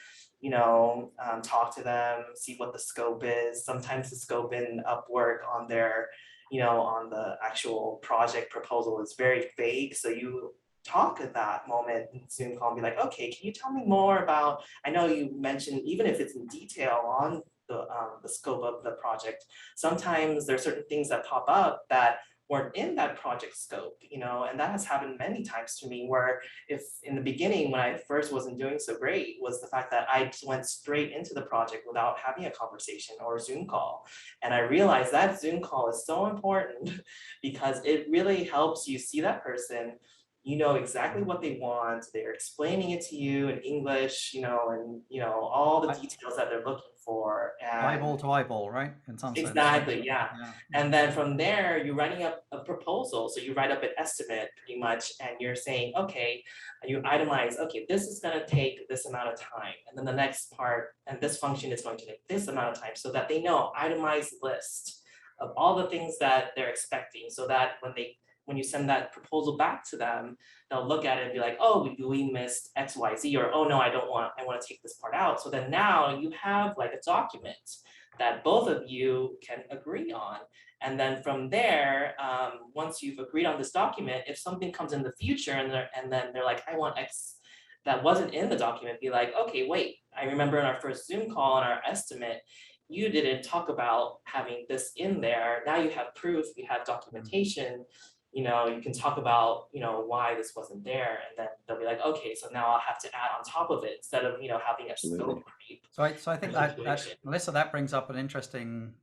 talk to them, see what the scope is. Sometimes the scope in Upwork on their, on the actual project proposal is very vague. So you talk at that moment in Zoom call and be like, okay, can you tell me more about, I know you mentioned, even if it's in detail on the scope of the project, sometimes there are certain things that pop up that weren't in that project scope, and that has happened many times to me where if in the beginning when I first wasn't doing so great was the fact that I just went straight into the project without having a conversation or a Zoom call. And I realized that Zoom call is so important because it really helps you see that person. You know exactly what they want. They're explaining it to you in English, and all the details that they're looking for. And eyeball to eyeball, right? In some sense. exactly, yeah. Yeah. And then from there, you're writing up a proposal. So you write up an estimate pretty much, and you're saying, okay, you itemize, okay, this is going to take this amount of time. And then the next part, and this function is going to take this amount of time so that they know, itemized list of all the things that they're expecting so that when you send that proposal back to them, they'll look at it and be like, oh, we missed X, Y, Z, or oh no, I want to take this part out. So then now you have like a document that both of you can agree on. And then from there, once you've agreed on this document, if something comes in the future and then they're like, I want X that wasn't in the document, be like, okay, wait, I remember in our first Zoom call on our estimate, you didn't talk about having this in there. Now you have proof, you have documentation, you can talk about, why this wasn't there. And then they'll be like, okay, so now I'll have to add on top of it instead of, having a scope creep. So I think that Melissa, that brings up an interesting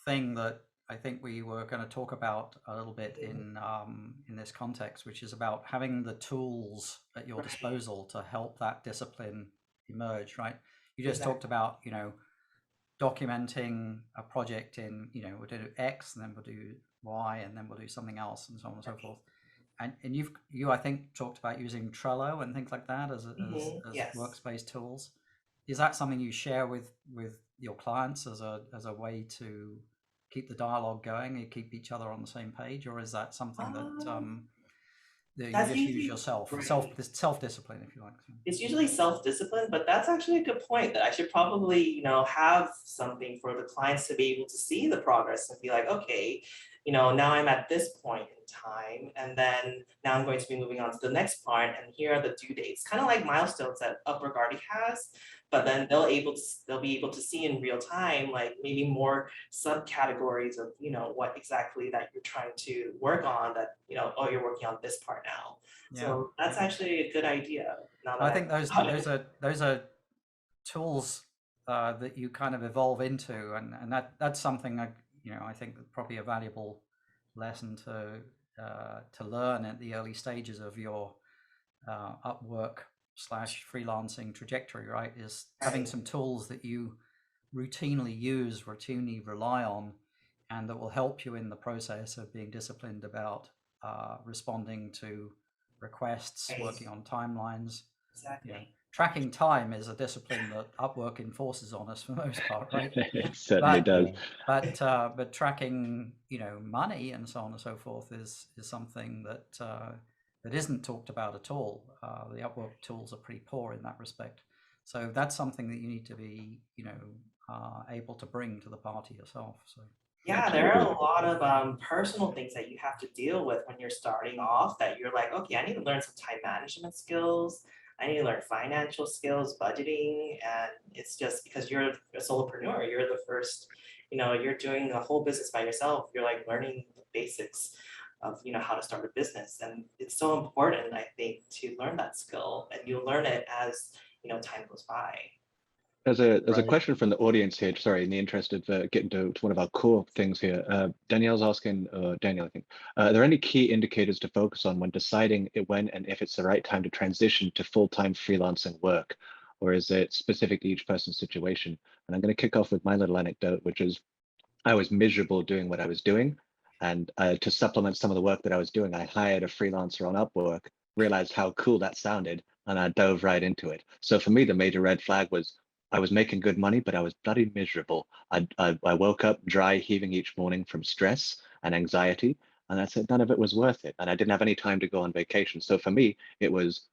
thing that I think we were going to talk about a little bit in this context, which is about having the tools at your disposal to help that discipline emerge, right? You just talked about, documenting a project in, we'll do X and then we'll do Y and then we'll do something else and so on and so forth. And you I think talked about using Trello and things like that as Yes. workspace tools. Is that something you share with your clients as a way to keep the dialogue going and keep each other on the same page, or is that something that you just use yourself, right. self-discipline, if you like? It's usually self-discipline, but that's actually a good point that I should probably, have something for the clients to be able to see the progress and be like, okay, now I'm at this point in time, and then now I'm going to be moving on to the next part, and here are the due dates, kind of like milestones that Upwork already has, but then they'll be able to see in real time, like maybe more subcategories of, what exactly that you're trying to work on that, oh, you're working on this part now. Yeah. So that's actually a good idea. I think those are tools that you kind of evolve into, and that's something I think probably a valuable lesson to learn at the early stages of your Upwork / freelancing trajectory, right? Is having some tools that you routinely rely on, and that will help you in the process of being disciplined about responding to requests, working on timelines. Exactly. Tracking time is a discipline that Upwork enforces on us for the most part, right? It certainly does. But tracking, money and so on and so forth is something that isn't talked about at all. The Upwork tools are pretty poor in that respect. So that's something that you need to be, able to bring to the party yourself. So. Yeah, there are a lot of personal things that you have to deal with when you're starting off that you're like, okay, I need to learn some time management skills. I need to learn financial skills, budgeting. And it's just because you're a solopreneur, you're the first, you're doing the whole business by yourself. You're like learning the basics of, how to start a business. And it's so important, I think, to learn that skill, and you'll learn it as, time goes by. There's a question from the audience here. Sorry, in the interest of getting to one of our core things here. Danielle's asking, Daniel, I think, are there any key indicators to focus on when deciding when and if it's the right time to transition to full-time freelancing work? Or is it specific to each person's situation? And I'm going to kick off with my little anecdote, which is I was miserable doing what I was doing. And to supplement some of the work that I was doing, I hired a freelancer on Upwork, realized how cool that sounded, and I dove right into it. So for me, the major red flag was I was making good money, but I was bloody miserable. I woke up dry heaving each morning from stress and anxiety. And I said, none of it was worth it. And I didn't have any time to go on vacation. So for me, it was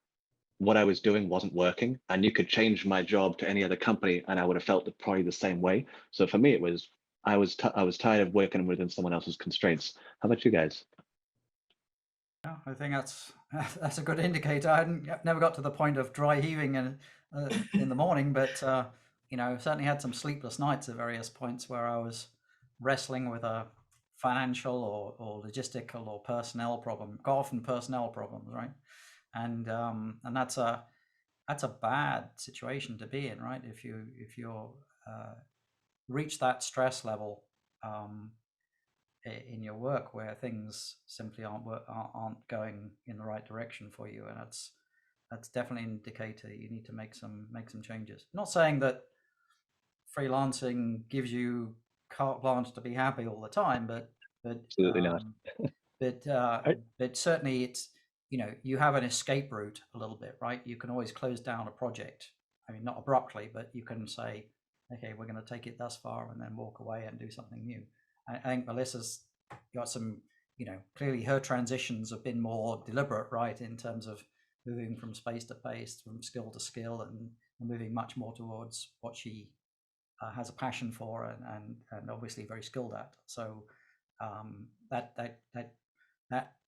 what I was doing wasn't working. And you could change my job to any other company and I would have felt it probably the same way. So for me, it was, I was tired of working within someone else's constraints. How about you guys? Yeah, I think that's a good indicator. Never got to the point of dry heaving in the morning, but certainly had some sleepless nights at various points where I was wrestling with a financial or logistical or personnel problem. Often personnel problems, right? And that's a bad situation to be in, right? If you're reach that stress level in your work where things simply aren't going in the right direction for you, and that's definitely an indicator you need to make some changes. Not saying that freelancing gives you carte blanche to be happy all the time, but Absolutely not. but certainly it's you have an escape route a little bit, right? You can always close down a project. I mean, not abruptly, but you can say, okay, we're going to take it thus far and then walk away and do something new. I think Melissa's got some, clearly her transitions have been more deliberate, right, in terms of moving from space to space, from skill to skill, and moving much more towards what she has a passion for and obviously very skilled at. So that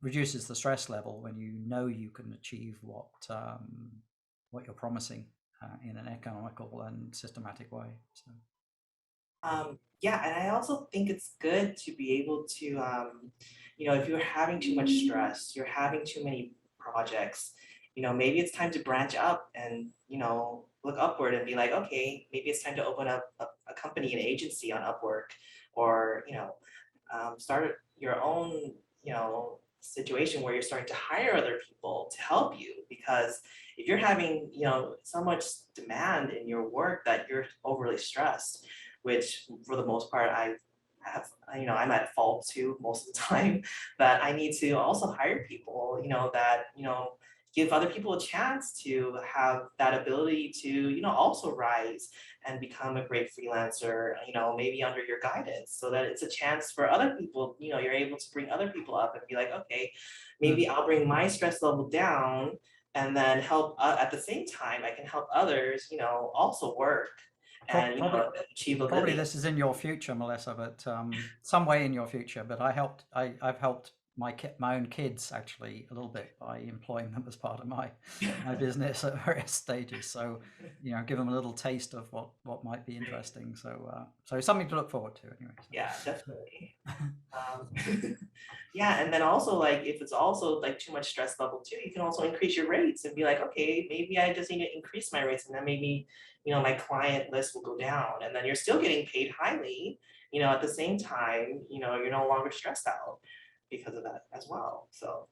reduces the stress level when you can achieve what you're promising in an economical and systematic way. So. Yeah, and I also think it's good to be able to, if you're having too much stress, you're having too many projects, maybe it's time to branch up and, look upward and be like, okay, maybe it's time to open up a company, an agency on Upwork, or, start your own, situation where you're starting to hire other people to help you. Because if you're having, so much demand in your work that you're overly stressed, which for the most part I'm at fault too most of the time, that I need to also hire people, that, give other people a chance to have that ability to, also rise and become a great freelancer, maybe under your guidance, so that it's a chance for other people, you're able to bring other people up and be like, okay, maybe I'll bring my stress level down and then help at the same time I can help others, also work and achieve a probably living. this is in your future, Melissa, but some way in your future. But I've helped my own kids actually a little bit by employing them as part of my business at various stages. So give them a little taste of what might be interesting. So something to look forward to anyway. So. Yeah, definitely. Yeah, and then also like if it's also like too much stress level too, you can also increase your rates and be like, okay, maybe I just need to increase my rates, and then maybe my client list will go down, and then you're still getting paid highly, at the same time, you're no longer stressed out because of that as well. So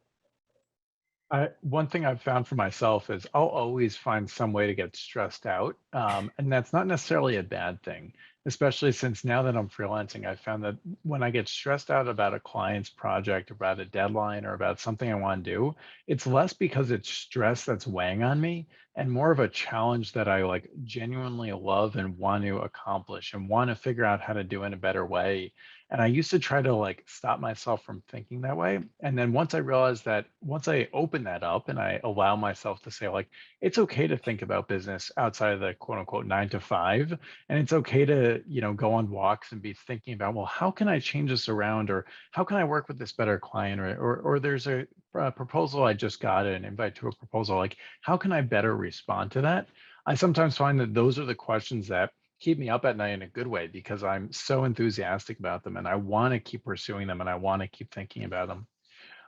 One thing I've found for myself is I'll always find some way to get stressed out. And that's not necessarily a bad thing, especially since now that I'm freelancing, I've found that when I get stressed out about a client's project, about a deadline, or about something I want to do, it's less because it's stress that's weighing on me and more of a challenge that I like genuinely love and want to accomplish and want to figure out how to do in a better way. And I used to try to like stop myself from thinking that way. And then once I realized that, once I open that up and I allow myself to say, like, it's okay to think about business outside of the quote unquote 9 to 5. And it's okay to, go on walks and be thinking about, well, how can I change this around? Or how can I work with this better client? Or there's a proposal I just got, an invite to a proposal. Like, how can I better respond to that? I sometimes find that those are the questions that keep me up at night in a good way because I'm so enthusiastic about them and I want to keep pursuing them and I want to keep thinking about them.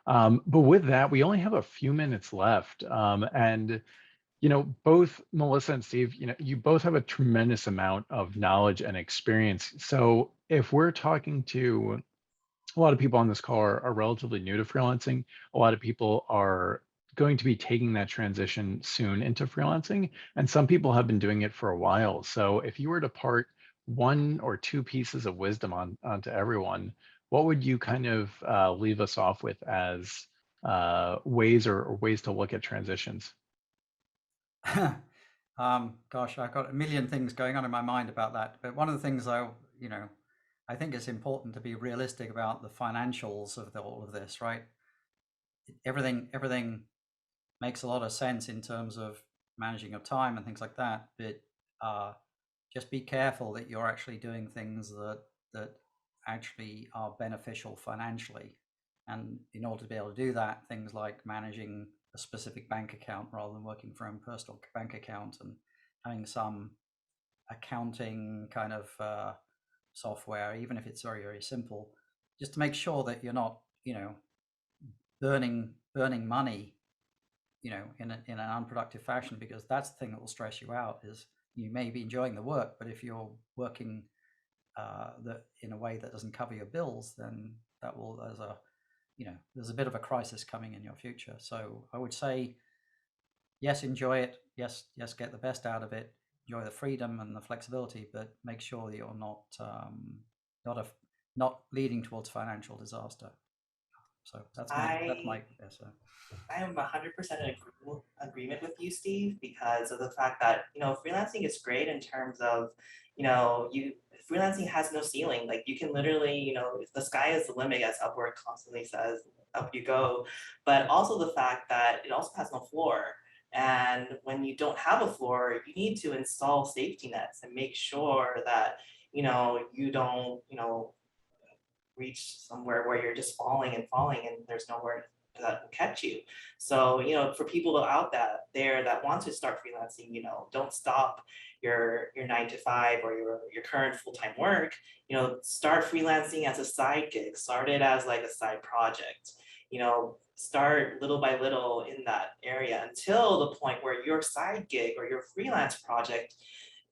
But with that, we only have a few minutes left. And both Melissa and Steve, you both have a tremendous amount of knowledge and experience. So if we're talking to a lot of people on this call are relatively new to freelancing, a lot of people are going to be taking that transition soon into freelancing, and some people have been doing it for a while. So if you were to part one or two pieces of wisdom onto everyone, what would you kind of leave us off with as ways or ways to look at transitions? Gosh, I've got a million things going on in my mind about that. But one of the things I I think it's important to be realistic about the financials of all of this, right? Everything makes a lot of sense in terms of managing your time and things like that, but just be careful that you're actually doing things that actually are beneficial financially. And in order to be able to do that, things like managing a specific bank account rather than working from a personal bank account, and having some accounting kind of software, even if it's very, very simple, just to make sure that you're not, burning money, in an unproductive fashion, because that's the thing that will stress you out. Is you may be enjoying the work, but if you're working that in a way that doesn't cover your bills, then that will, there's a bit of a crisis coming in your future. So I would say, yes, enjoy it. Yes, get the best out of it. Enjoy the freedom and the flexibility, but make sure that you're not leading towards financial disaster. So that's my answer. I am 100% in agreement with you, Steve, because of the fact that, freelancing is great in terms of, freelancing has no ceiling. Like, you can literally, the sky is the limit, as Upwork constantly says, up you go. But also the fact that it also has no floor. And when you don't have a floor, you need to install safety nets and make sure that, you don't, reach somewhere where you're just falling and there's nowhere that will catch you. So, for people out there that want to start freelancing, don't stop your 9 to 5 or your current full-time work. Start freelancing as a side gig, start it as like a side project. Start little by little in that area until the point where your side gig or your freelance project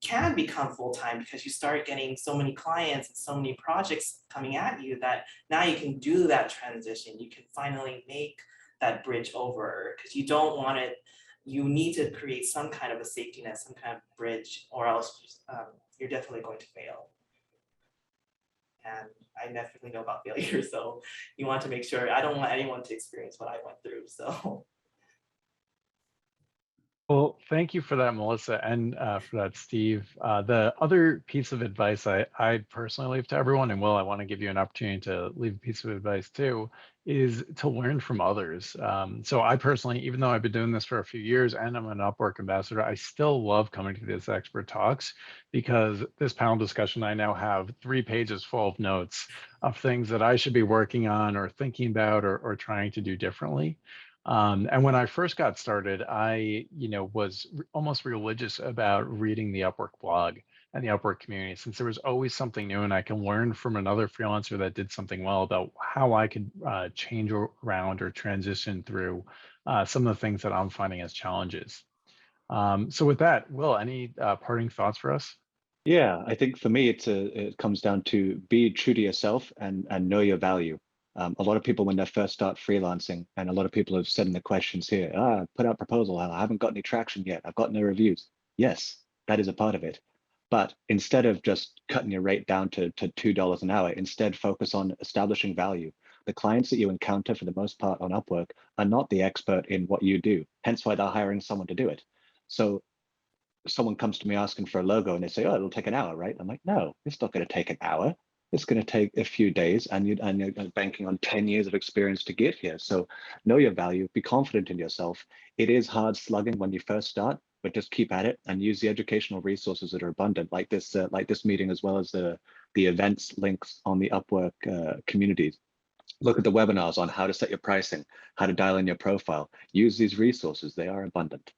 can become full-time, because you start getting so many clients and so many projects coming at you that now you can do that transition. You can finally make that bridge over, because you don't want it. You need to create some kind of a safety net, some kind of bridge, or else you're definitely going to fail. And I definitely know about failure, so you want to make sure. I don't want anyone to experience what I went through, so. Well, thank you for that, Melissa, and for that, Steve. The other piece of advice I personally leave to everyone, and Will, I want to give you an opportunity to leave a piece of advice too, is to learn from others. So I personally, even though I've been doing this for a few years and I'm an Upwork ambassador, I still love coming to these expert talks, because this panel discussion, I now have 3 pages full of notes of things that I should be working on or thinking about or trying to do differently. And when I first got started, I, was almost religious about reading the Upwork blog and the Upwork community, since there was always something new and I can learn from another freelancer that did something well about how I could change around or transition through some of the things that I'm finding as challenges. So with that, Will, any parting thoughts for us? Yeah, I think for me, it comes down to be true to yourself and know your value. A lot of people, when they first start freelancing, and a lot of people have said in the questions here, put out proposal, I haven't got any traction yet, I've got no reviews. Yes, that is a part of it. But instead of just cutting your rate down to $2 an hour, instead focus on establishing value. The clients that you encounter for the most part on Upwork are not the expert in what you do, hence why they're hiring someone to do it. So someone comes to me asking for a logo and they say, it'll take an hour, right? I'm like, no, it's not going to take an hour. It's going to take a few days, and you're banking on 10 years of experience to get here. So know your value, be confident in yourself. It is hard slugging when you first start, but just keep at it and use the educational resources that are abundant, like this meeting, as well as the events links on the Upwork communities. Look at the webinars on how to set your pricing, how to dial in your profile. Use these resources, they are abundant.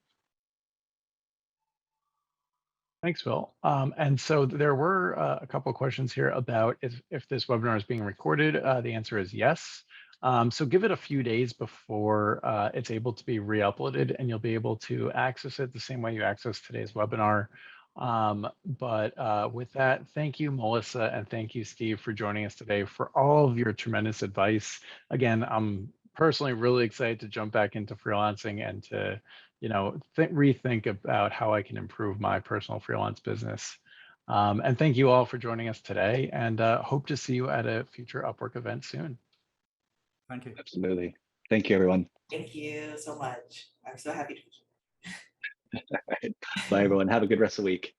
Thanks, Will. And so there were a couple of questions here about if this webinar is being recorded. The answer is yes. So give it a few days before it's able to be re-uploaded, and you'll be able to access it the same way you access today's webinar. But with that, thank you, Melissa, and thank you, Steve, for joining us today, for all of your tremendous advice. Again, I'm personally really excited to jump back into freelancing and to rethink about how I can improve my personal freelance business. And thank you all for joining us today, and hope to see you at a future Upwork event soon. Thank you. Absolutely. Thank you, everyone. Thank you so much. I'm so happy to be here. Bye, everyone. Have a good rest of the week.